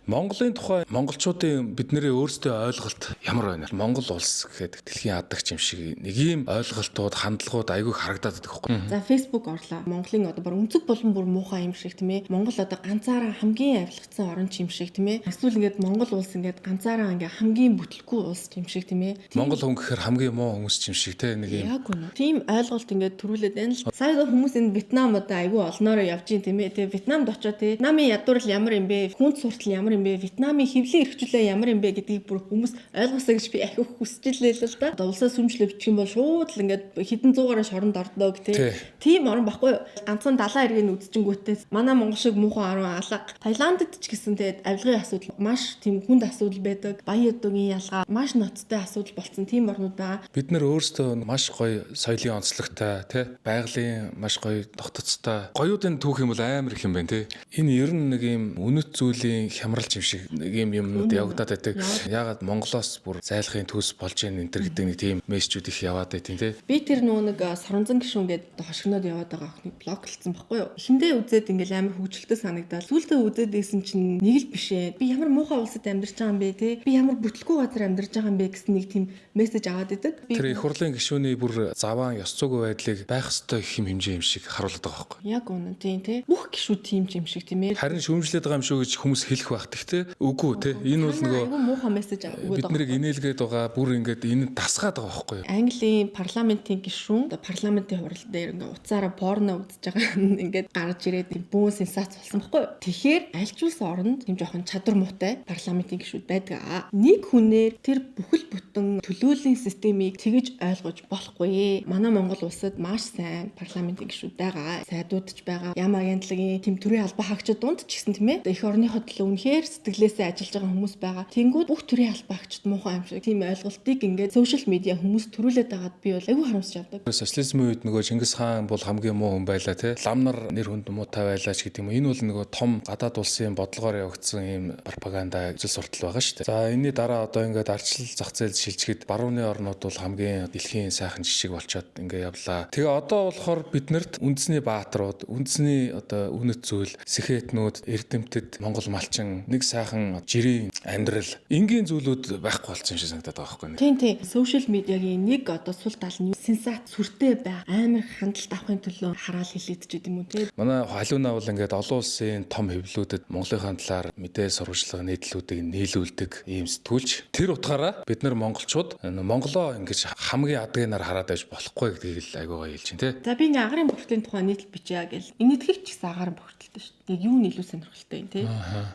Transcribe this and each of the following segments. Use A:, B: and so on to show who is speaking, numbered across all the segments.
A: Монголын тухай монголчуудын бидний өөрсдөө ойлголт ямар байна? Монгол улс гэхэд дэлхийн ядагч юм шиг нэг юм ойлголтууд, хандлагууд айгүй харагдаад байдаг байхгүй.
B: За Facebook орлоо. Монголын одоо бүр өнцөг болон бүр муухай юм шиг тийм ээ. Монгол одоо ганцаараа хамгийн авилгацсан орн ч юм шиг тийм ээ. Эсвэл ингээд Монгол улс ингээд ганцаараа ингээд хамгийн бүтлгүй улс юм шиг тийм ээ.
A: Монгол хүн гэхээр хамгийн муу хүмүүс юм шиг те нэг юм.
B: Яг үнэ. Тийм ойлголт ингээд төрүүлээд байна л. Сая хүмүүс энэ Вьетнам одоо айгүй олноороо явж ийн тийм ээ. Тэгээ Вьетнамд очоод те Вьетнамын ядуурл ямар юм бэ? Хүнд суртал ямар юм бэ? Вьетнамын хэвлэн эрхчлээ ямар юм бэ гэдгийг бүр хүмүүс ойлгосоо гэж би ахиу хүсэж лээ л да. Одоо улсаа сүмжлээ бичих юм бол шууд л ингээд хэдэн зуугаараа шоронд ордог те. Тийм орн баггүй юу? Ганцхан далайн иргэн үдчихэнгүүтээ манай Монгол шиг муухан орн алга. Таиландд ч гэсэн те авилгын асуудал маш тийм хүнд асуудал байдаг. Баян удаагийн ялгаа маш ноцтой асуудал болсон тийм орнууд байгаа.
A: Бид нар өөрсдөө маш гоё соёлын онцлогтой те байгалийн маш гоё тогтцтой гоёудын түүх юм бол амар их юм байна те. Энэ ер нь нэг юм үнэт зүйлийн хямралч юм шиг нэг юм юмнууд явагдаад байдаг. Ягаад Монголоос бүр зайлахын төс болж ийн энэ төр гэдэг нэг тийм мессежүүд их яваад байдیں۔ те.
B: Би тэр нэг соронзон гишүүн гэдэг хошигноод яваад байгаа охиныг блоклцсан байхгүй юу? Эхэндээ үзээд ингээл амар хөвгчлөлтөө санагдаад сүүлдээ үзээд ийсэн чинь нэг л биш ээ. Би ямар муухай улсад амьдарч байгаа юм бэ те? Би ямар бүтлгүй газар амьдарч байгаа юм бэ гэсэн нэг тийм мессеж аваад идэг.
A: Тэр их хурлын гишүүний бүр заваан ёс зүйн байдлыг байх ёстой их юм хэмжээ юм шиг харуулдаг байгаа байхгүй.
B: Яг үнэн тийм те. Бүх гишүүд тийм юм шиг тийм ээ.
A: Харин шүүмжлээд байгаа юм шүү гэж хүмүүс хэлэх байх. Гэхдээ үгүй те. Энэ бол нөгөө
B: айгүй муухай мессеж өгöd
A: бид нарыг инээлгээд байгаа бүр ингээд энэ дасгаад байгаа байхгүй юу?
B: Английн парламентын гишүүн одоо парламентын хурал дээр ингээ уцаараа порно үзэж байгаа ингээд гарч ирээд бүүн сенсац болсон байхгүй юу? Тэгэхээр аль ч улс оронд тийм жоохон чадвар муутай парламентын гишүүд байдаг. Нэг хүнээр тэр бүхэл бүтэн төлөөллийн системийг тэгж ойлгож болохгүй. Манай Монгол улсад маш сайн парламентын гишүүд байгаа. Сайдууд ч байгаа. Яам агентлагийн тэм төрийн албаа хаагчид дунд ч гэсэн тийм ээ. Их орныхоо төлөө үнэхээр сэтгэлээсээ ажиллаж байгаа хүмүүс байгаа. Тэнгүүд бүх төрийн албаа хаагчид муухай юм шиг тийм ойлголтыг ингээд сошиал медиа хүмүүс төрүүлээд байгаад би бол айгүй харамсаж авдаг.
A: Социализмын үед нөгөө Чингис хаан бол хамгийн муу хүн байлаа те. Лам нар нэр хүнд муутай байлаа ч гэдэг юм. Энэ бол нөгөө том гадаад улсын бодлогоор явагдсан юм пропаганда ажил суртал байгаа шүү дээ. За энэний дараа одоо ингээд ардчил зах зээл шилжихэд барууны орнууд бол хамгийн дэлхийн сайхан жишг болчоод ингээд явлаа. Тэгээ одоо болохоор биднэрт үндэсний бааtruуд, үндэсний одоо үнэт зүйл, сэхэтнүүд, эрдэмтэд, монгол малчин нэг сайхан жирийн амьдрал энгийн зүйлүүд байхгүй болсон юм шиг санагдаад байгаа байхгүй юу?
B: Тийм. Сошиал медиагийн нэг одоо сул тал нь сенсац сүртэй байх амар хандлт авахын төлөө хараал хэлээд ч гэдэм үү те.
A: Манай халиуна бол ингээд олон улсын том хэвлүүдэд Монголын талаар мэдээ сурвалжлага нийтлүүдийг нийлүүлдэг ийм сэтгүүлч. Тэр утгаараа бид нар монголчууд Монголоо ингэж хамгийн адгийнаар хараад байж болохгүй гэдгийг л айгуугаа хэлж байна те.
B: За би ингээ агарын бохирдлын тухай нийтлэл бичээ гэл. Энэ итгэвч гэсэн агарын бохирдолтой шүү дээ. Яг юу нь илүү сонирхолтой юм те.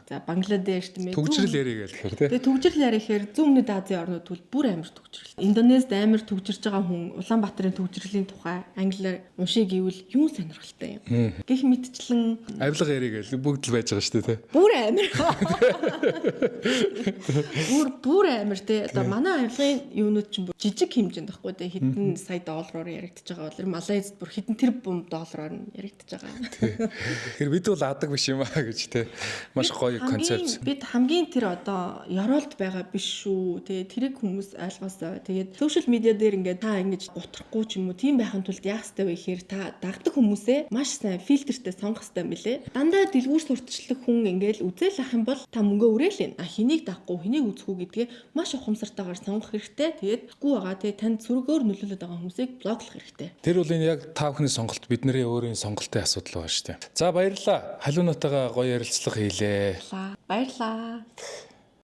B: За Бангладеш тийм ээ.
A: Төгжрөл яриа гэхээр те.
B: Тэгээ төгжрөл яриа гэхээр зүүн өмнөд Азийн орнууд бол бүр амар төгжрөл. Индонезид амар төгжирж байгаа хүн Улаанбаатарын төгжрөлийн тухай англиар уншиг гэвэл юу сонирхолтой юм. Гэх мэтчлэн
A: авилга яриа гэл бүгд л байж байгаа шүү дээ те.
B: Бүр амар. Бүр амар те. Одоо манай авилгын юунууд ч бүр жижиг хэмжээнд байхгүй те. Хэдэн сая доллараар яригдчихэж байгаа бол Малайзд бүр хэдэн тэрбум доллараар яригдчихэж байгаа.
A: Тэгэхээр бид бол адаг биш юм аа гэж те. Маш гоё концепт.
B: Бид хамгийн тэр одоо ёроолт байгаа биш шүү те. Тэрийг хүмүүс ойлгосоо. Тэгээд сошиал медиа дээр ингээд та ингэж гутрахгүй ч юм уу тийм байхын тулд яах ёстой вэ гэхээр та дагдаг хүмүүсээ маш сайн фильтртэй сонгох ёстой юм билэ. Дандаа дэлгүүр сурталчлах хүн ингээд үзэл ах юм бол та мөнгө өрөөлэн. Хэнийг дагахгүй, хэнийг үзэх үү гэдгээ маш ухамсартайгаар сонгох хэрэгтэй. Тэгээд үгүй байгаа те танд сүргээр нөлөөлөд байгаа хүмүүсийг блоклох хэрэгтэй.
A: Тэр бол энэ яг та бүхний сонголт бидний өөрийн сонголтын асуудал байгаа шүү дээ. За баярлалаа. Халуунатайгаа гоё ярилцлага хийлээ.
B: Баярлалаа.